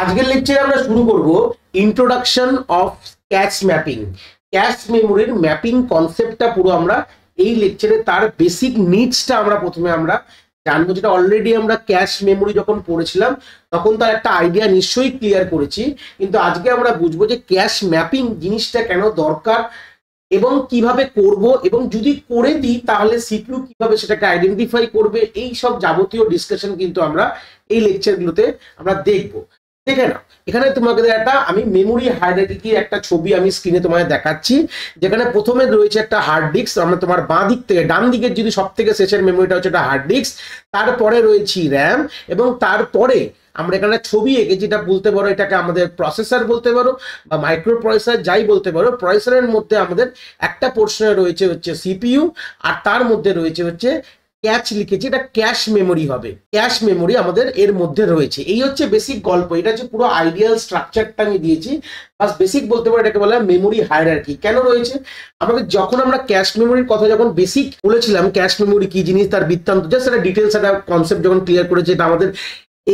আজকের লেকচারে আমরা শুরু করব introduction of cash mapping. Cash মেমোরির ম্যাপিং কনসেপ্টটা পুরো আমরা এই লেকচারে তার বেসিক নিডসটা আমরা প্রথমে আমরা জানবো, যেটা অলরেডি আমরা ক্যাশ মেমোরি যখন পড়েছিলাম তখন তার একটা আইডিয়া নিশ্চয়ই ক্লিয়ার করেছি, কিন্তু আজকে আমরা বুঝবো যে ক্যাশ ম্যাপিং জিনিসটা কেন দরকার এবং কিভাবে করব, এবং যদি করে দিই তাহলে সিপিইউ কিভাবে সেটাকে আইডেন্টিফাই করবে। এই সব যাবতীয় ডিসকাশন কিন্তু আমরা এই লেকচারগুলোতে আমরা দেখবো। দেখে নাও, এখানে তোমাকে একটা আমি মেমোরি হায়ারার্কি একটা ছবি আমি স্ক্রিনে তোমায় দেখাচ্ছি, যেখানে প্রথমে রয়েছে একটা হার্ড ডিস্ক। আমরা তোমার বাঁ দিক থেকে ডান দিকের যদি সব থেকে শেষের মেমোরিটা হচ্ছে একটা হার্ড ডিস্ক, তারপরে রয়েছে র্যাম, এবং তারপরে আমরা এখানে ছবি এঁকে যেটা বলতে পারো এটাকে আমাদের প্রসেসর বলতে পারো বা মাইক্রো প্রসেসর যাই বলতে পারো। প্রসেসরের মধ্যে আমাদের একটা পোর্শনে রয়েছে হচ্ছে সিপিইউ, আর তার মধ্যে রয়েছে হচ্ছে ক্যাচ লিখেছি, এটা ক্যাশ মেমোরি হবে। ক্যাশ মেমোরি আমাদের এর মধ্যে রয়েছে। এই হচ্ছে বেসিক গল্প, এটা হচ্ছে পুরো আইডিয়াল স্ট্রাকচারটা আমি দিয়েছি। বাস বেসিক বলতে পারো এটাকে বলা হয় মেমোরি হায়ারার্কি। কেন রয়েছে আমাদের, যখন আমরা ক্যাশ মেমোরির কথা যখন বেসিক বলেছিলাম, ক্যাশ মেমোরি কি জিনিস তার বৃত্তান্ত জাস্ট একটা ডিটেলস একটা কনসেপ্ট যখন ক্লিয়ার করেছে, এটা আমাদের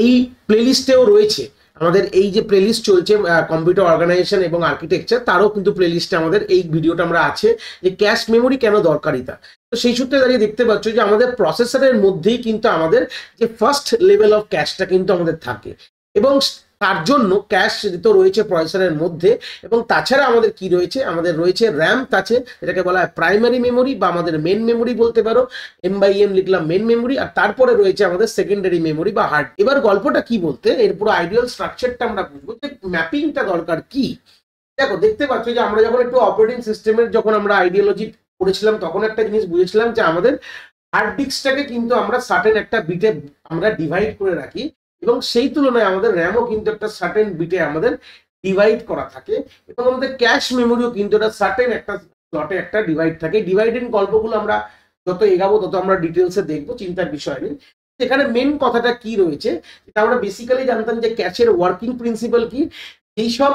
এই প্লেলিস্টেও রয়েছে। আমাদের এই যে প্লেলিস্ট চলছে কম্পিউটার অর্গানাইজেশন এবং আর্কিটেকচার, তারও কিন্তু প্লেলিস্টে আমাদের এই ভিডিওটা আমরা আছে যে ক্যাশ মেমোরি কেন দরকারিতা। তো সেই সূত্রে দাঁড়িয়ে দেখতে পাচ্ছ যে আমাদের প্রসেসরের মধ্যেই কিন্তু আমাদের যে ফার্স্ট লেভেল অফ ক্যাশটা কিন্তু আমাদের থাকে, এবং তার জন্য ক্যাশ তো রয়েছে প্রসেসরের মধ্যে। এবং তাছাড়া আমাদের কি রয়েছে, আমাদের রয়েছে র্যাম আছে, যেটাকে বলা হয় প্রাইমারি মেমোরি বা আমাদের মেন মেমোরি বলতে পারো। M/M লিখলাম মেন মেমোরি, আর তারপরে রয়েছে আমাদের সেকেন্ডারি মেমোরি বা হার্ড। এবার গল্পটা কি বলতে, এর পুরো আইডিয়াল স্ট্রাকচারটা আমরা বুঝবো যে ম্যাপিংটা দরকার কি। দেখো, দেখতে পাচ্ছ যে আমরা যখন একটু অপারেটিং সিস্টেমের যখন আমরা আইডিওলজি পড়েছিলাম তখন একটা জিনিস বুঝেছিলাম যে আমাদের হার্ড ডিস্কটাকে কিন্তু আমরা সার্টেন একটা বিটে আমরা ডিভাইড করে রাখি, এবং সেই তুলনায় আমাদের র্যামও কিন্তু একটা সার্টেন বিটে আমাদের ডিভাইড করা থাকে, এবং আমাদের ক্যাশ মেমোরিও কিন্তু একটা সার্টেন একটা স্লটে একটা ডিভাইড থাকে। ডিভাইডেড গল্পগুলো আমরা যত এগাবো তত আমরা ডিটেলসে দেখবো, চিন্তার বিষয় নেই। এখানে মেন কথাটা কি রয়েছে, এটা আমরা বেসিক্যালি জানতাম যে ক্যাশের ওয়ার্কিং প্রিন্সিপাল কি। এইসব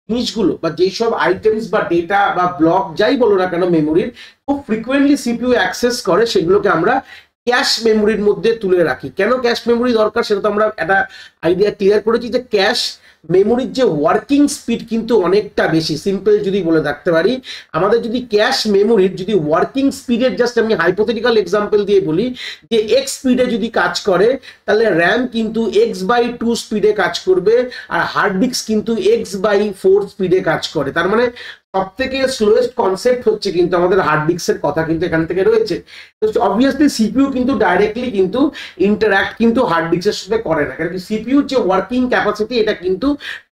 জিনিসগুলো বা যেসব আইটেমস বা ডেটা বা ব্লক যাই বলো না কেন মেমোরির খুব ফ্রিকোয়েন্টলি সিপিইউ অ্যাক্সেস করে, সেগুলোকে আমরা ক্যাশ মেমোরির মধ্যে তুলে রাখি। কেন ক্যাশ মেমোরি দরকার সেটা তো আমরা একটা আইডিয়া ক্লিয়ার করেছি, যে ক্যাশ মেমোরির যে ওয়ার্কিং স্পিড কিন্তু অনেকটা বেশি। সিম্পল যদি বলে থাকতে পারি, আমাদের যদি ক্যাশ মেমোরির যদি ওয়ার্কিং স্পিডের জাস্ট আমি হাইপোথেটিক্যাল এক্সাম্পল দিয়ে বলি যে এক্স স্পিডে যদি কাজ করে, তাহলে র্যাম কিন্তু x/2 স্পিডে কাজ করবে, আর হার্ড ডিস্ক কিন্তু x/4 স্পিডে কাজ করে। তার মানে সব থেকে স্লোয়েস্ট কনসেপ্ট হচ্ছে কিন্তু আমাদের হার্ড ডিস্কের কথা কিন্তু এখান থেকে রয়েছে। তো অবভিয়াসলি সিপিইউ কিন্তু ডাইরেক্টলি কিন্তু ইন্টারঅ্যাক্ট কিন্তু হার্ড ডিস্কের সাথে করে না, কারণ সিপিইউ যে ওয়ার্কিং ক্যাপাসিটি এটা কিন্তু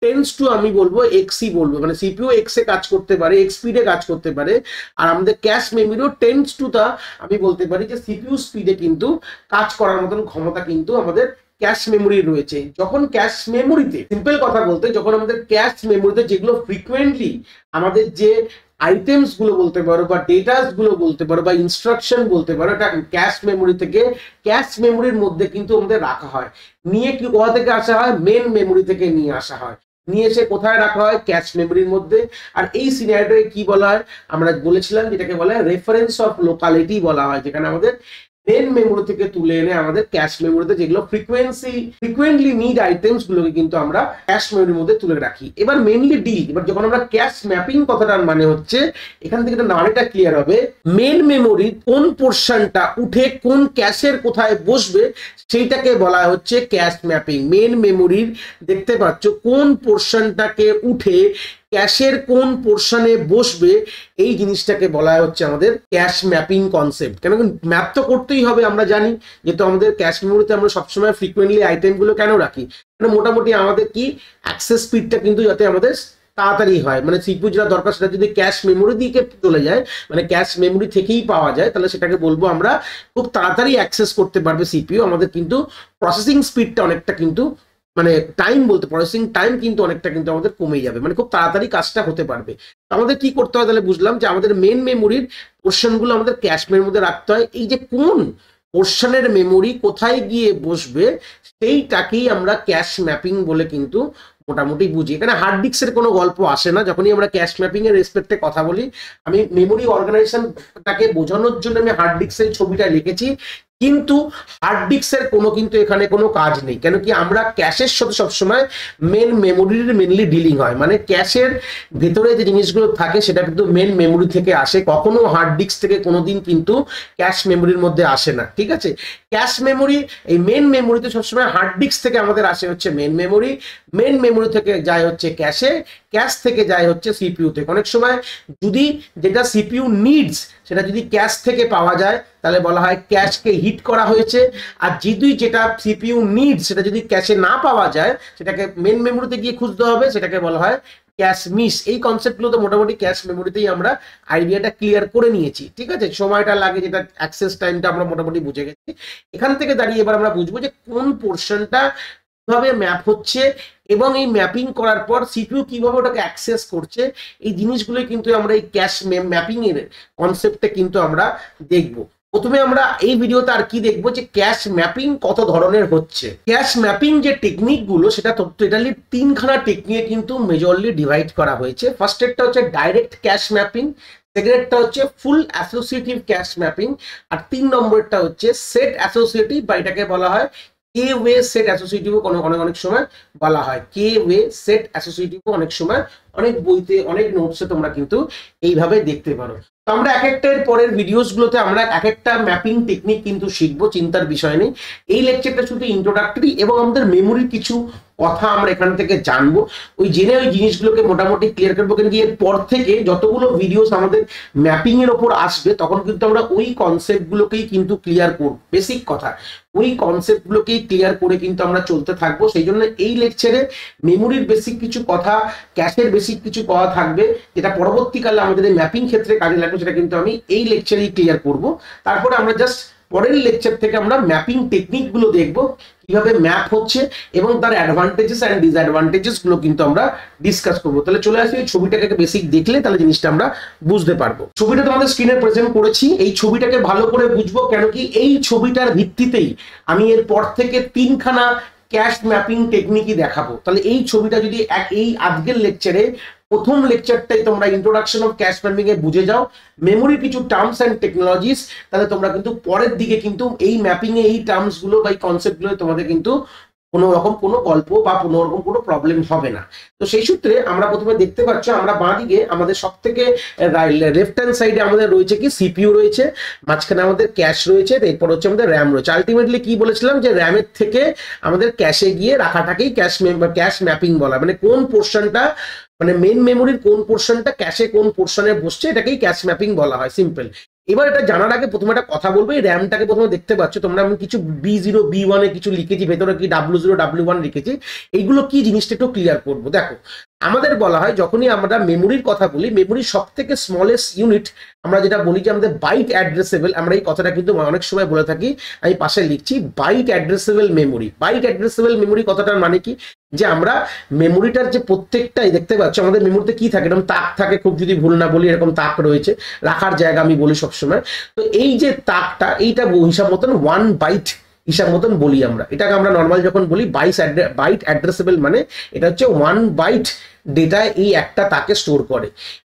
টেন্স টু আমি বলবো এক্সই বলবো, মানে সিপিইউ এক্সে কাজ করতে পারে, এক্স স্পিডে কাজ করতে পারে। আর আমাদের ক্যাশ মেমোরিও টেন্স টু তা আমি বলতে পারি যে সিপিইউ স্পিডে কিন্তু কাজ করার মতন ক্ষমতা কিন্তু আমাদের ক্যাশ মেমোরি রয়েছে। যখন ক্যাশ মেমোরিতে সিম্পল কথা বলতে, যখন আমাদের ক্যাশ মেমোরিতে যেগুলো ফ্রিকোয়েন্টলি আমাদের যে আইটেমস গুলো বলতে পারো বা ডেটাস গুলো বলতে পারো বা ইনস্ট্রাকশন বলতে পারো, এটা ক্যাশ মেমোরি থেকে ক্যাশ মেমোরির মধ্যে কিন্তু আমাদের রাখা হয়। নিয়ে কি কোথা থেকে আসা হয়, মেন মেমোরি থেকে নিয়ে আসা হয়, নিয়ে এসে কোথায় রাখা হয়, ক্যাশ মেমোরির মধ্যে। আর এই সিনারিওটাকে কি বলা হয়, আমরা বলেছিলাম যেটাকে বলা হয় রেফারেন্স অফ লোকালিটি বলা হয়, যেখানে আমাদের মেন মেমোরি থেকে তুলে এনে আমাদের ক্যাশ মেমোরিতে যেগুলো ফ্রিকোয়েন্টলি নিড আইটেমস গুলোকে কিন্তু আমরা ক্যাশ মেমোরির মধ্যে তুলে রাখি। এবার মেইনলি ডিল, এবার যখন আমরা ক্যাশ ম্যাপিং কথাটার মানে হচ্ছে, এখান থেকে নামটা ক্লিয়ার হবে, মেন মেমোরির কোন পোর্শনটা উঠে কোন ক্যাশের কোথায় বসবে সেইটাকে বলা হচ্ছে ক্যাশ ম্যাপিং। মেন মেমোরির দেখতে পাচ্ছ কোন পোর্শনটাকে উঠে ক্যাশের কোন পোর্শনে বসবে, এই জিনিসটাকে বলা হচ্ছে আমাদের ক্যাশ ম্যাপিং কনসেপ্ট। কেন ম্যাপ তো করতেই হবে, আমরা জানি যেহেতু আমাদের ক্যাশ মেমোরিতে আমরা সবসময় ফ্রিকোয়েন্টলি আইটেমগুলো কেন রাখি, মানে মোটামুটি আমাদের কি অ্যাক্সেস স্পিডটা কিন্তু যাতে আমাদের তাড়াতাড়ি হয়, মানে সিপিইউ যেটা দরকার সেটা যদি ক্যাশ মেমোরি দিকে চলে যায়, মানে ক্যাশ মেমোরি থেকেই পাওয়া যায়, তাহলে সেটাকে বলবো আমরা খুব তাড়াতাড়ি অ্যাক্সেস করতে পারবে সিপিইউ। আমাদের কিন্তু প্রসেসিং স্পিডটা অনেকটা কিন্তু মানে টাইম বলতে প্রসেসিং টাইম কিন্তু অনেকটা কিন্তু আমাদের কমে যাবে, মানে খুব তাড়াতাড়ি কাজটা হতে পারবে। আমাদের কি করতে হয়, তাহলে বুঝলাম যে আমাদের মেন মেমোরির পোর্শনগুলো আমাদের ক্যাশ মেমোরির মধ্যে রাখতে হয়। এই যে কোন পোর্শনের মেমোরি কোথায় গিয়ে বসবে সেইটাকেই আমরা ক্যাশ ম্যাপিং বলে কিন্তু মোটামুটি বুঝি। এখানে হার্ড ডিস্কের কোনো গল্প আসে না যখনই আমরা ক্যাশ ম্যাপিং এর রেসপেক্টে কথা বলি। আমি মেমোরি অর্গানাইজেশনটাকে বোঝানোর জন্য আমি হার্ড ডিস্কের ছবিটা লিখেছি, কিন্তু হার্ড ডিস্কের কোনো কিন্তু এখানে কোনো কাজ নেই, কেন কি আমরা ক্যাশের সাথে সবসময় মেন মেমোরির মেনলি ডিলিং হয়, মানে ক্যাশের ভেতরে যে জিনিসগুলো থাকে সেটা কিন্তু মেন মেমোরি থেকে আসে, কখনো হার্ড ডিস্ক থেকে কোনোদিন কিন্তু ক্যাশ মেমোরির মধ্যে আসে না। ঠিক আছে, ক্যাশ মেমোরি এই মেন মেমোরিতে সবসময় হার্ড ডিস্ক থেকে আমাদের আসে হচ্ছে মেন মেমোরি, মেন মেমোরি থেকে যায় হচ্ছে ক্যাশে, ক্যাশ থেকে যায় হচ্ছে সিপিইউ থেকে। অনেক সময় যদি যেটা সিপিইউ নিডস সেটা যদি ক্যাশ থেকে পাওয়া যায় তাহলে বলা হয় ক্যাশকে হিট করা হয়েছে, আর যদি যেটা সিপিইউ নিডস সেটা যদি ক্যাশে না পাওয়া যায় সেটাকে মেন মেমোরিতে গিয়ে খুঁজতে হবে, সেটাকে বলা হয় ক্যাশ মিস। এই কনসেপ্টগুলো তো মোটামুটি ক্যাশ মেমোরিতেই আমরা আইডিয়াটা ক্লিয়ার করে নিয়েছি। ঠিক আছে, সময়টা লাগে, যেটা অ্যাক্সেস টাইমটা আমরা মোটামুটি বুঝে গেছি। এখান থেকে দাঁড়িয়ে এবার আমরা বুঝবো যে কোন পোর্শনটা কিভাবে ম্যাপ হচ্ছে এবং এই ম্যাপিং করার পর সিপিইউ কিভাবে ওটাকে অ্যাক্সেস করছে, এই জিনিসগুলো কিন্তু আমরা এই ক্যাশ ম্যাপিং এর কনসেপ্টে কিন্তু আমরা দেখব। প্রথমে আমরা এই ভিডিওতে আর কি দেখবো যে ক্যাশ ম্যাপিং কত ধরনের হচ্ছে। ক্যাশ ম্যাপিং যে টেকনিক গুলো সেটা টোটালি তিনখানা টেকনিকে কিন্তু মেজরলি ডিভাইড করা হয়েছে। ফার্স্ট এরটা হচ্ছে ডাইরেক্ট ক্যাশ ম্যাপিং, সেকেন্ডটা হচ্ছে ফুল অ্যাসোসিয়েটিভ ক্যাশ ম্যাপিং, আর 3 নম্বরটা হচ্ছে সেট অ্যাসোসিয়েটিভ, বা এটাকে বলা হয় কে ওয়ে সেট অ্যাসোসিয়েটিভ অনেক সময় বলা হয়। কে ওয়ে সেট অ্যাসোসিয়েটিভ অনেক সময় অনেক বইতে অনেক নোটসে তোমরা কিন্তু এইভাবে দেখতে পারো। তো আমরা এক একটা পরের ভিডিওস গুলোতে আমরা এক একটা ম্যাপিং টেকনিক কিন্তু শিখবো, চিন্তার বিষয় নেই। এই লেকচারটা শুধু ইন্ট্রোডাক্টরি এবং আমাদের মেমোরির কিছু কথা আমরা এখান থেকে জানবো, ওই জেনে ওই জিনিসগুলোকে মোটামুটি ক্লিয়ার করবো। কিন্তু এর পর থেকে যতগুলো ভিডিওস আমাদের ম্যাপিং এর ওপর আসবে তখন কিন্তু আমরা ওই কনসেপ্ট গুলোকেই কিন্তু ক্লিয়ার করবো, বেসিক কথা ওই কনসেপ্ট গুলোকেই ক্লিয়ার করে কিন্তু আমরা চলতে থাকবো। সেই জন্য এই লেকচারে মেমোরির বেসিক কিছু কথা, ক্যাশের বেসিক কিছু কথা থাকবে, যেটা পরবর্তীকালে আমাদের ম্যাপিং ক্ষেত্রে কাজে লাগবে, সেটা কিন্তু আমি এই লেকচারেই ক্লিয়ার করব। তারপরে আমরা জাস্ট পরের লেকচার থেকে আমরা ম্যাপিং টেকনিক গুলো দেখবো, কিভাবে ম্যাপ হচ্ছে এবং তার অ্যাডভান্টেজেস এন্ড ডিসঅ্যাডভান্টেজেস গুলো কিন্তু আমরা ডিসকাস করবো। তাহলে চলে আসি এই ছবিটাকে বেসিক দেখলে তাহলে জিনিসটা আমরা বুঝতে পারবো। ছবিটা তোমাদের স্ক্রিনে প্রেজেন্ট করেছি, এই ছবিটাকে ভালো করে বুঝবো, কেন কি এই ছবিটার ভিত্তিতেই আমি এর পর থেকে তিনখানা ক্যাশ ম্যাপিং টেকনিকই দেখাবো। তাহলে এই ছবিটা যদি এই আজকের লেকচারে প্রথম লেকচারটাই তোমরা ইন্ট্রোডাকশন অফ ক্যাশ ম্যাপিং এ বুঝে যাও, মেমোরির কিছু টার্মস এন্ড টেকনোলজিস, তাহলে তোমরা কিন্তু পরের দিকে কিন্তু এই ম্যাপিং এ এই টার্মস গুলো বা এই কনসেপ্ট গুলো তোমাদের কিন্তু কোনো রকম কোনো গল্প বা কোনো রকম কোনো প্রবলেম হবে না। তো সেই সূত্রে আমরা প্রথমে দেখতে পাচ্ছ আমরা বাঁ দিকে আমাদের সব থেকে লেফট হ্যান্ড সাইডে আমাদের রয়েছে কি সিপিইউ রয়েছে, মাঝখানে আমাদের ক্যাশ রয়েছে, এরপর হচ্ছে আমাদের র্যাম রয়েছে। আলটিমেটলি কি বলেছিলাম যে র্যামের থেকে আমাদের ক্যাশে গিয়ে রাখাটাকেই ক্যাশ ম্যাপিং বলা, মানে কোন পোর্শনটা মানে মেন মেমোরির কোন পোর্শনটা ক্যাশে কোন পোর্শনে বসছে এটাকেই ক্যাশ ম্যাপিং বলা হয়, সিম্পল। এবার এটা জানার আগে প্রথমে একটা কথা বলবো, এই র্যামটাকে প্রথমে দেখতে পাচ্ছ তোমরা, আমি কিছু B0 B1 এ কিছু লিখেছি, ভেতরে কি W0 W1 লিখেছি, এইগুলো কি জিনিসটা একটু ক্লিয়ার করবো। দেখো আমাদের বলা হয় যখনই আমরা মেমোরির কথা বলি, মেমোরির সব থেকে স্মলেস্ট ইউনিট আমরা যেটা বলি যে আমাদের বাইট অ্যাড্রেসেবল, আমরা এই কথাটা কিন্তু অনেক সময় বলে থাকি, আমি পাশে লিখছি byte addressable memory. Byte addressable memory কথাটার মানে কি, যে আমরা মেমোরিটার যে প্রত্যেকটাই দেখতে পাচ্ছ আমাদের মেমোরিতে কি থাকে, এরকম তাক থাকে, খুব যদি ভুল না বলি এরকম তাক রয়েছে, রাখার জায়গা আমি বলি সবসময়। তো এই যে তাকটা এইটা হিসাব মতন 1 বাইট হিসাব মতন বলি আমরা, এটাকে আমরা নর্মাল যখন বলি বাইট অ্যাড্রেসেবল, মানে এটা হচ্ছে 1 বাইট ডেটা এই একটা তাকে স্টোর করে।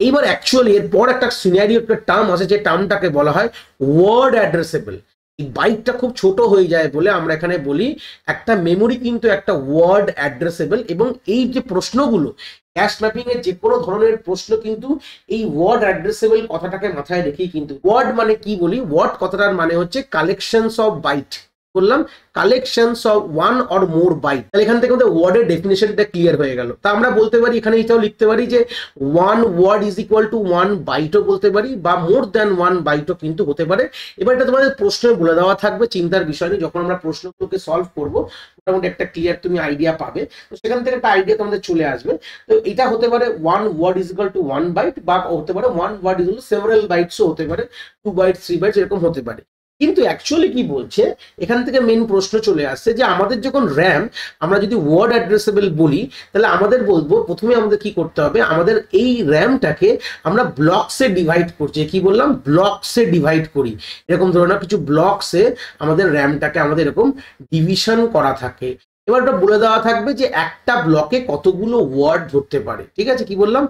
এইবার অ্যাকচুয়ালি এরপর একটা সিনারিও একটা টার্ম আছে, যে টার্মটাকে বলা হয় ওয়ার্ড অ্যাড্রেসেবল। এই বাইটটা খুব ছোট হয়ে যায় বলে আমরা এখানে বলি একটা মেমোরি কিন্তু একটা ওয়ার্ড অ্যাড্রেসেবল, এবং এই যে প্রশ্নগুলো ক্যাশ ম্যাপিং এর যে কোনো ধরনের প্রশ্ন কিন্তু এই ওয়ার্ড অ্যাড্রেসেবল কথাটাকে মাথায় রেখেই কিন্তু। ওয়ার্ড মানে কি বলি, ওয়ার্ড কথাটার মানে হচ্ছে কালেকশনস অফ বাইট, বললাম collections of 1 or more byte. তাহলে এখান থেকে আমাদের ওয়ার্ডের ডেফিনেশনটা ক্লিয়ার হয়ে গেল। তা আমরা বলতে পারি এখানে এটাও লিখতে পারি যে 1 ওয়ার্ড ইজ ইকুয়াল টু 1 বাইটও বলতে পারি, বা মোর দ্যান 1 বাইটও কিন্তু হতে পারে। এবার এটা তোমাদের প্রশ্নে বলে দেওয়া থাকবে, চিন্তার বিষয় নেই, যখন আমরা প্রশ্নগুলোকে সলভ করবো মোটামুটি একটা ক্লিয়ার তুমি আইডিয়া পাবে, তো সেখান থেকে একটা আইডিয়া তোমাদের চলে আসবে। তো এটা হতে পারে 1 word is equal to 1 byte, বা হতে পারে 1 word is equal to several বাইটসও হতে পারে, 2 বাইট 3 বাইটস এরকম হতে পারে। কিন্তু অ্যাকচুয়ালি কি বলছে এখান থেকে মেন প্রশ্ন চলে আসছে যে আমাদের যখন র্যাম আমরা যদি ওয়ার্ড অ্যাড্রেসেবল বলি, তাহলে আমাদের বলবো প্রথমে আমাদের কি করতে হবে, আমাদের এই র্যামটাকে আমরা ব্লকসে ডিভাইড করছি। কি বললাম, ব্লকসে ডিভাইড করি, এরকম ধরনের কিছু ব্লকসে আমাদের র্যামটাকে আমাদের এরকম ডিভিশন করা থাকে। এবার ওটা বলে দেওয়া থাকবে যে একটা ব্লকে কতগুলো ওয়ার্ড ধরতে পারে। ঠিক আছে, কি বললাম,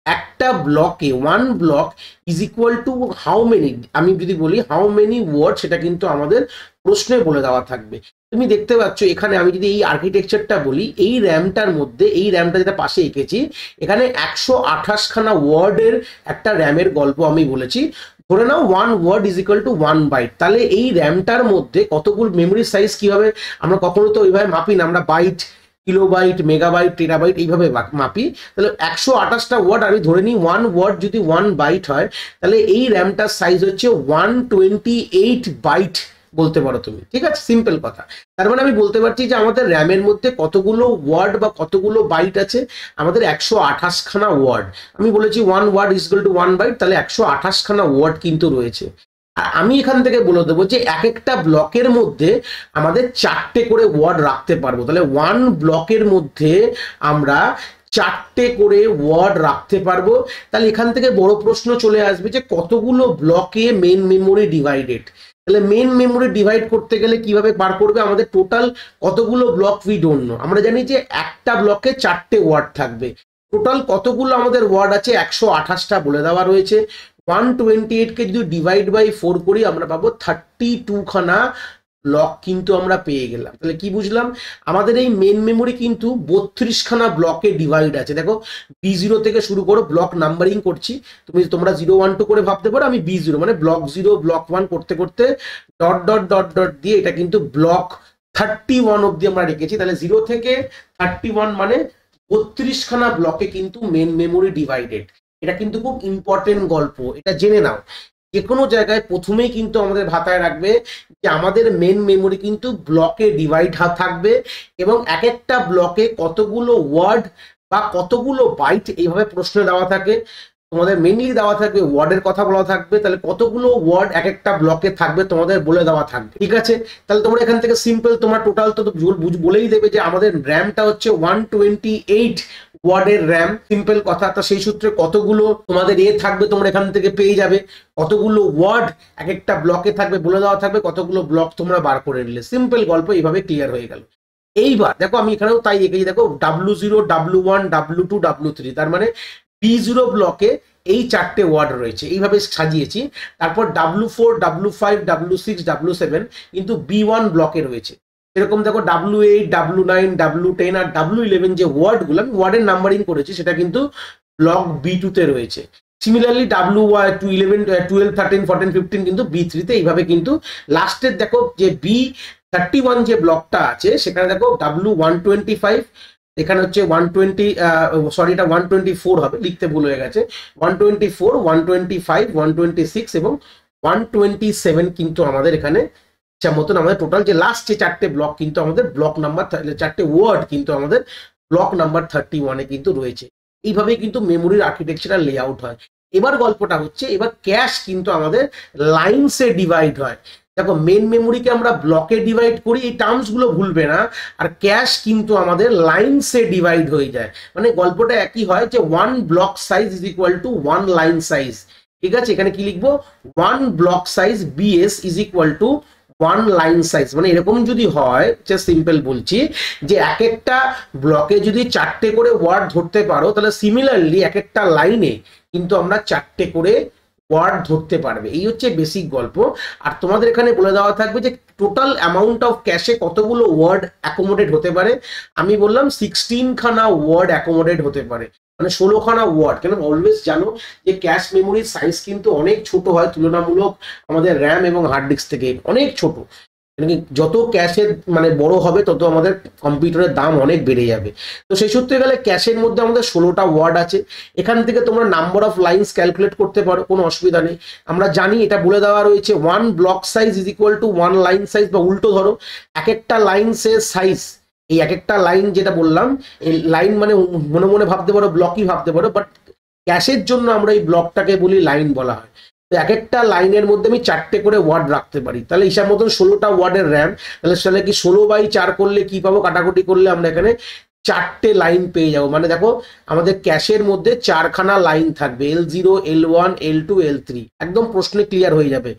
একটা ব্লকে 1 block is equal two how many, আমি যদি বলি হাউ মেনি ওয়ার্ড, সেটা কিন্তু আমাদের প্রশ্নে বলে দেওয়া থাকবে। তুমি দেখতে পাচ্ছ এখানে আমি যদি এই আর্কিটেকচারটা বলি, এই র্যামটার মধ্যে, এই র্যামটা যেটা পাশে এঁকেছি, এখানে 128 খানা ওয়ার্ডের একটা র্যামের গল্প আমি বলেছি। ধরে নাও 1 word is equal to 1 byte, তাহলে এই র্যামটার মধ্যে কতগুলো মেমোরি সাইজ কিভাবে আমরা কখনো তো ওইভাবে মাপি না, আমরা বাইট, কিলোবাইট, মেগাবাইট, টেরাবাইট এইভাবে মাপি। তাহলে 128টা ওয়ার্ড আমি ধরে নিই, 1 ওয়ার্ড যদি 1 বাইট হয়, তাহলে এই র্যামটার সাইজ হচ্ছে 128 বাইট বলতে পারো তুমি, ঠিক আছে, সিম্পল কথা। তার মানে আমি বলতে পারছি যে আমাদের র্যামের মধ্যে কতগুলো ওয়ার্ড বা কতগুলো বাইট আছে, আমাদের 128 খানা ওয়ার্ড। আমি বলেছি 1 word is equal to 1 byte, তাহলে 128 খানা ওয়ার্ড কিন্তু রয়েছে। আর আমি এখান থেকে বলে দেবো যে এক একটা ব্লকের মধ্যে আমাদের 4টে করে ওয়ার্ড রাখতে পারবো। তাহলে 1 ব্লকের মধ্যে আমরা 4টে করে ওয়ার্ড রাখতে পারবো। তাহলে এখান থেকে বড় প্রশ্ন চলে আসবে যে কতগুলো ব্লকে মেন মেমোরি ডিভাইডেড। তাহলে মেন মেমোরি ডিভাইড করতে গেলে কিভাবে বার করবে, আমাদের টোটাল কতগুলো ব্লক উই ডোন্ট নো। আমরা জানি যে একটা ব্লকে 4টে ওয়ার্ড থাকবে, টোটাল কতগুলো আমাদের ওয়ার্ড আছে 128টা বলে দেওয়া রয়েছে। 128কে যদি ডিভাইড বাই 4 করি আমরা পাবো 32 খানা ব্লক কিন্তু আমরা পেয়ে গেলাম। তাহলে কি বুঝলাম, আমাদের এই মেন মেমোরি কিন্তু 32 খানা ব্লকে ডিভাইড আছে। দেখো B0 থেকে শুরু করো, ব্লক নাম্বারিং করছি, তোমরা 0 1 2 করে ভাবতে পারো, আমি B0 মানে ব্লক 0 ব্লক 1 করতে করতে ডট ডট ডট ডট দিয়ে এটা কিন্তু ব্লক 31 অব্দি আমরা রেখেছি। তাহলে 0 থেকে 31 মানে 32 খানা ব্লকে কিন্তু মেন মেমোরি ডিভাইডেড। এটা কিন্তু খুব ইম্পর্টেন্ট গল্প, এটা জেনে নাও। যে কোনো জায়গায় প্রথমেই কিন্তু আমাদের ভাতায় রাখবে যে আমাদের মেন মেমোরি কিন্তু ব্লকে ডিভাইড থাকবে, এবং এক একটা ব্লকে কতগুলো ওয়ার্ড বা কতগুলো বাইট এইভাবে প্রশ্ন দেওয়া থাকে। তোমাদের মেনলি দেওয়া থাকবে ওয়ার্ডের কথা বলা থাকবে, তাহলে কতগুলো ওয়ার্ড এক একটা ব্লকে থাকবে তোমাদের বলে দেওয়া থাকবে, ঠিক আছে। তাহলে তোমরা এখান থেকে সিম্পল তোমার টোটাল তো বলেই দেবে যে আমাদের র্যামটা হচ্ছে 128 ওয়ার্ডের র্যাম, সিম্পল কথা। তা সেই সূত্রে কতগুলো তোমাদের থাকবে তোমরা এখান থেকে পেয়ে যাবে, কতগুলো ওয়ার্ড এক একটা ব্লকে থাকবে বলে দেওয়া থাকবে, কতগুলো ব্লক তোমরা বার করে নিলে, সিম্পল গল্প এইভাবে ক্লিয়ার হয়ে গেল। এইবার দেখো আমি এখানেও তাই এঁকেছি, দেখো W0 W1 W2 W3, তার মানে B0 ব্লকে এই 4টে ওয়ার্ড রয়েছে, এইভাবে সাজিয়েছি। তারপর W4 W5 W6 W7 কিন্তু B1 ব্লকে রয়েছে। এরকম দেখো W8 W9 W10 আর W11 যে ওয়ার্ডগুলো আমি ওয়ার্ডের নাম্বারিং করেছি সেটা কিন্তু ব্লক B2 তে রয়েছে। সিমিলারলি W11 12 13 14 15 কিন্তু B3 তে, এইভাবে কিন্তু লাস্টের দেখো যে B31 যে ব্লকটা আছে সেখানে দেখো W125, এখানে হচ্ছে 120, সরি এটা 124 হবে, লিখতে ভুল হয়ে গেছে, 124 125 126 এবং 127 কিন্তু আমাদের এখানে মতন আমাদের টোটাল যে লাস্ট যে 4টে ব্লক কিন্তু আমাদের ব্লক নাম্বার 4টে ওয়ার্ড কিন্তু আমাদের ব্লক নাম্বার 31-এ কিন্তু রয়েছে। এইভাবেই কিন্তু মেমোরির আর্কিটেকচারাল লেআউট হয়। এবার গল্পটা হচ্ছে, এবার ক্যাশ কিন্তু আমাদের লাইনসে ডিভাইড হয়। দেখো মেন মেমোরিকে আমরা ব্লকে ডিভাইড করি, এই টার্মস গুলো ভুলবে না, আর ক্যাশ কিন্তু আমাদের লাইনসে ডিভাইড হয়ে যায়। মানে গল্পটা একই হয় যে 1 block size is equal to 1 line size, ঠিক আছে। এখানে কি লিখবো, 1 block size BS is equal to 1 line size. মানে এরকম যদি হয়, সিম্পল বলছি যে এক একটা ব্লকে যদি 4টে করে ওয়ার্ড ধরতে পারো, তাহলে সিমিলারলি এক একটা লাইনে কিন্তু আমরা 4টে করে ওয়ার্ড ধরতে পারবে। এই হচ্ছে বেসিক গল্প। আর তোমাদের এখানে বলে দেওয়া থাকবে যে টোটাল অ্যামাউন্ট অফ ক্যাশে কতগুলো ওয়ার্ড অ্যাকোমোডেট হতে পারে। আমি বললাম 16 খানা ওয়ার্ড অ্যাকোমোডেট হতে পারে, মানে 16 খানা ওয়ার্ড। কেন অলওয়েজ জানো যে ক্যাশ মেমোরির সাইজ কিন্তু অনেক ছোট হয় তুলনামূলক আমাদের র্যাম এবং হার্ড ডিস্ক থেকে, অনেক ছোট। যত ক্যাশের মানে বড় হবে তত আমাদের কম্পিউটারের দাম অনেক বেড়ে যাবে। তো সেই সূত্রে গেলে ক্যাশের মধ্যে আমাদের 16টা ওয়ার্ড আছে। এখান থেকে তোমরা নাম্বার অফ লাইনস ক্যালকুলেট করতে পারো, কোনো অসুবিধা নেই। আমরা জানি এটা বলে দেওয়া রয়েছে 1 block size is equal to 1 line size, বা উল্টো ধরো এক একটা লাইনসের সাইজ, এই এক একটা লাইন যেটা বললাম, এই লাইন মানে মনে মনে ভাবতে পারো ব্লকই ভাবতে পারো, বাট ক্যাশের জন্য আমরা এই ব্লকটাকে বলি লাইন বলা হয়। তো এক একটা লাইনের মধ্যে আমি 4টে করে ওয়ার্ড রাখতে পারি, তাহলে হিসাব মতন 16টা ওয়ার্ডের র্যাম। তাহলে কি 16/4 করলে কি পাবো, কাটাকুটি করলে আমরা এখানে 4টে লাইন পেয়ে যাবো। মানে দেখো আমাদের ক্যাশের মধ্যে 4খানা লাইন থাকবে, L0 L1 L2 L3, একদম প্রশ্নে ক্লিয়ার হয়ে যাবে।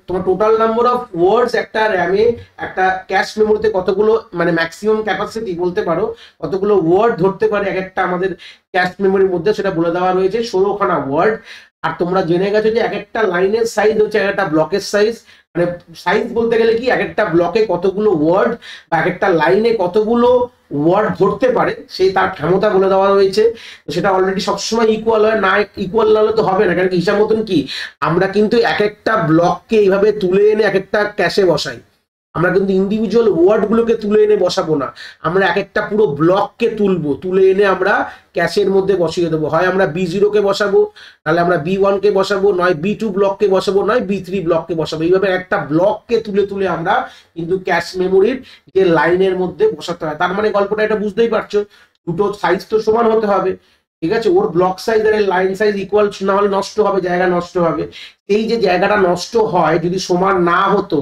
তোমার টোটাল নাম্বার অফ ওয়ার্ডস একটা র্যামে, একটা ক্যাশ মেমোরিতে কতগুলো, মানে ম্যাক্সিমাম ক্যাপাসিটি বলতে পারো, কতগুলো ওয়ার্ড ধরতে পারে এক একটা আমাদের ক্যাশ মেমোরির মধ্যে, সেটা বলে দেওয়া রয়েছে 16খানা ওয়ার্ড। আর তোমরা জেনে গেছো যে এক একটা লাইনের সাইজ হচ্ছে এক একটা ব্লকের সাইজ, মানে সাইজ বলতে গেলে কি এক একটা ব্লকে কতগুলো ওয়ার্ড বা এক একটা লাইনে কতগুলো ওয়ার্ড ধরতে পারে সেই তার ক্ষমতা বলে দেওয়া হয়েছে। সেটা অলরেডি সবসময় ইকুয়াল হয় না, ইকুয়াল না হলে তো হবে না, কারণ হিসাব মতন কি আমরা কিন্তু এক একটা ব্লককে এইভাবে তুলে এনে এক একটা ক্যাশে বসাই, আমরা কিন্তু ইন্ডিভিজুয়াল ওয়ার্ড গুলোকে তুলে এনে বসাবো না, আমরা এক একটা পুরো ব্লককে তুলবো, তুলে এনে আমরা ক্যাশের মধ্যে বসিয়ে দেবো। হয় আমরা B0 কে বসাবো, তাহলে আমরা B1 কে বসাবো, নয় B2 ব্লককে বসাবো, নয় B3 ব্লককে বসাবো। এইভাবে একটা ব্লককে তুলে তুলে আমরা কিন্তু ক্যাশ মেমোরির যে লাইনের মধ্যে বসাতে হয়। তার মানে গল্পটা এটা বুঝতেই পারছো, দুটো সাইজ তো সমান হতে হবে, ঠিক আছে? ওর ব্লক সাইজ আর লাইন সাইজ ইকুয়াল না হলে নষ্ট হবে, জায়গা নষ্ট হবে। এই যে জায়গাটা নষ্ট হয় যদি সমান না হতো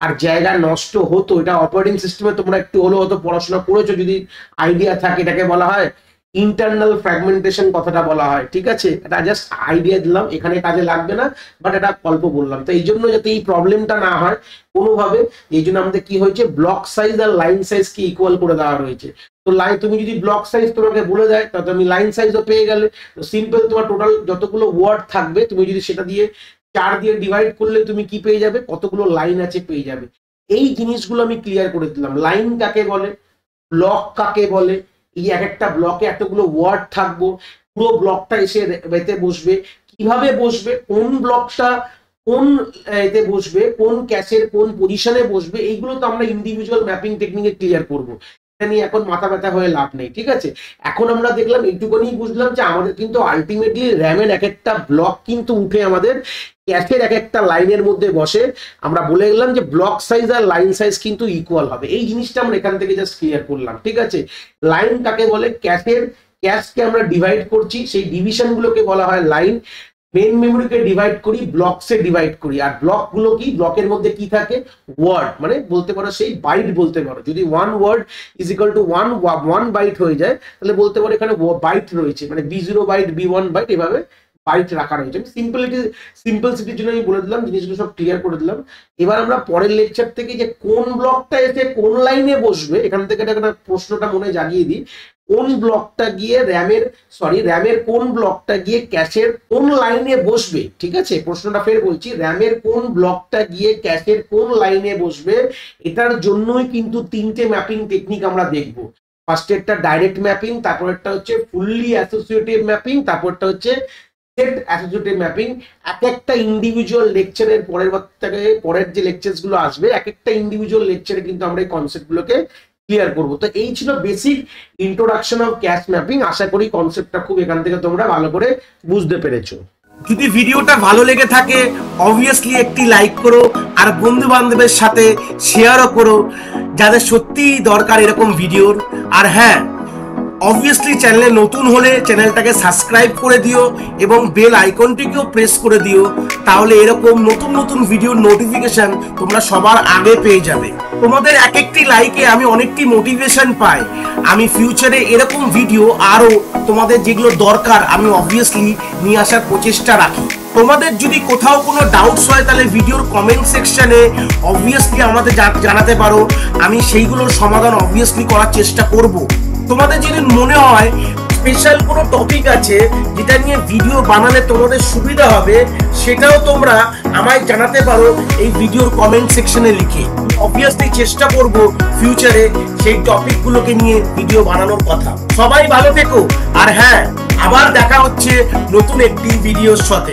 আর জায়গা নষ্ট হতো, এটা অপারেটিং সিস্টেমে তোমরা একটু হলেও হয়তো পড়াশোনা করেছো, যদি আইডিয়া থাকে, এটাকে বলা হয় ইন্টারনাল ফ্র্যাগমেন্টেশন, কথাটা বলা হয়, ঠিক আছে? এটা জাস্ট আইডিয়া দিলাম, এখানে কাজে লাগবে না, বাট এটা গল্প বললাম। তো এই জন্য যাতে এই প্রবলেমটা না হয় কোনোভাবে, এই জন্য আমাদের কি হয়েছে, ব্লক সাইজ আর লাইন সাইজ কি ইকুয়াল করে দেওয়া হয়েছে। তো লাইন তুমি যদি ব্লক সাইজ তোমাকে বলে দেয় তাহলে তুমি লাইন সাইজও পেয়ে গেলে। তো সিম্পল, তোমার টোটাল যতগুলো ওয়ার্ড থাকবে তুমি যদি সেটা দিয়ে 4 দিয়ে ডিভাইড করলে তুমি কি পেয়ে যাবে, কতগুলো লাইন আছে পেয়ে যাবে। এই জিনিসগুলো আমি ক্লিয়ার করে দিলাম। লাইন কাকে বলে, ব্লক কাকে বলে, এই এক একটা ব্লকে এতগুলো ওয়ার্ড থাকবো, পুরো ব্লকটা এসে এতে বসবে, কিভাবে বসবে, কোন ব্লকটা কোন এতে বসবে, কোন ক্যাশের কোন পজিশনে বসবে, এইগুলো তো আমরা ইন্ডিভিজুয়াল ম্যাপিং টেকনিকে ক্লিয়ার করবো। এটা নিয়ে এখন মাথা ব্যথা হয়ে লাভ নেই, ঠিক আছে? এখন আমরা দেখলাম, এইটুকুনি বুঝলাম যে আমাদের কিন্তু আলটিমেটলি র্যামের এক একটা ব্লক কিন্তু উঠে আমাদের ক্যাশের এক একটা লাইনের মধ্যে বসে। আমরা বলে গেলাম যে ব্লক সাইজ আর লাইন সাইজ কিন্তু ইকুয়াল হবে, এই জিনিসটা আমরা এখান থেকে জাস্ট ক্লিয়ার করলাম, ঠিক আছে? লাইন কাকে বলে, ক্যাশকে আমরা ডিভাইড করছি, সেই ডিভিশন গুলোকে বলা হয় লাইন। মেন মেমোরিকে ডিভাইড করি, ব্লকসে ডিভাইড করি, আর ব্লক গুলো কি, ব্লকের মধ্যে কি থাকে, ওয়ার্ড, মানে বলতে পারো সেই বাইট বলতে পারো। যদি 1 word is equal to 1 byte হয়ে যায় তাহলে বলতে পারো এখানে বাইট রয়েছে, মানে B0 বাইট, B1 বাইট, এভাবে বাইট রাখা রয়েছে। আমি সিম্পলসিটির জন্য আমি বলে দিলাম, জিনিসগুলো সব ক্লিয়ার করে দিলাম। এবার আমরা পরের লেকচার থেকে যে কোন ব্লকটা এসে কোন লাইনে বসবে, এখান থেকে একটা প্রশ্নটা মনে জাগিয়ে দিই, কোন ব্লকটা গিয়ে র্যামের কোন ব্লকটা গিয়ে ক্যাশের কোন লাইনে বসবে, ঠিক আছে? প্রশ্নটা ফের বলছি, র্যামের কোন ব্লকটা গিয়ে ক্যাশের কোন লাইনে বসবে, এটার জন্যই কিন্তু 3টে ম্যাপিং টেকনিক আমরা দেখবো। ফার্স্ট একটা ডাইরেক্ট ম্যাপিং, তারপর একটা হচ্ছে ফুললি অ্যাসোসিয়েটিভ ম্যাপিং, তারপরটা হচ্ছে সেট অ্যাসোসিয়েটিভ ম্যাপিং। এক একটা ইন্ডিভিজুয়াল লেকচারের পরের যে লেকচারস গুলো আসবে, এক একটা ইন্ডিভিজুয়াল লেকচারে কিন্তু আমরা এই কনসেপ্ট গুলোকে ক্লিয়ার করবো। তো এই ছিল basic introduction of cash mapping. আশা করি কনসেপ্টটা খুব এখান থেকে তোমরা ভালো করে বুঝতে পেরেছো। যদি ভিডিওটা ভালো লেগে থাকে অবভিয়াসলি একটি লাইক করো, আর বন্ধু বান্ধবের সাথে শেয়ারও করো যাদের সত্যিই দরকার এরকম ভিডিওর। আর হ্যাঁ, অবভিয়াসলি চ্যানেলে নতুন হলে চ্যানেলটাকে সাবস্ক্রাইব করে দিও এবং বেল আইকনটিকেও প্রেস করে দিও, তাহলে এরকম নতুন নতুন ভিডিওর নোটিফিকেশন তোমরা সবার আগে পেয়ে যাবে। তোমাদের এক একটি লাইকে আমি অনেকটি মোটিভেশন পাই, আমি ফিউচারে এরকম ভিডিও আরো তোমাদের যেগুলো দরকার আমি অবভিয়াসলি নিয়ে আসার প্রচেষ্টা রাখি। তোমাদের যদি কোথাও কোনো ডাউটস হয় তাহলে ভিডিওর কমেন্ট সেকশনে অবভিয়াসলি আমাদের জানাতে পারো, আমি সেইগুলোর সমাধান অবভিয়াসলি করার চেষ্টা করব। তোমাদের যদি মনে হয় স্পেশাল কোনো টপিক আছে যেটা নিয়ে ভিডিও বানালে তোমাদের সুবিধা হবে, সেটাও তোমরা আমায় জানাতে পারো এই ভিডিওর কমেন্ট সেকশনে লিখে। অবভিয়াসলি চেষ্টা করব ফিউচারে সেই টপিকগুলোকে নিয়ে ভিডিও বানানোর কথা। সবাই ভালো থেকো, আর হ্যাঁ, আবার দেখা হচ্ছে নতুন একটি ভিডিওর সাথে।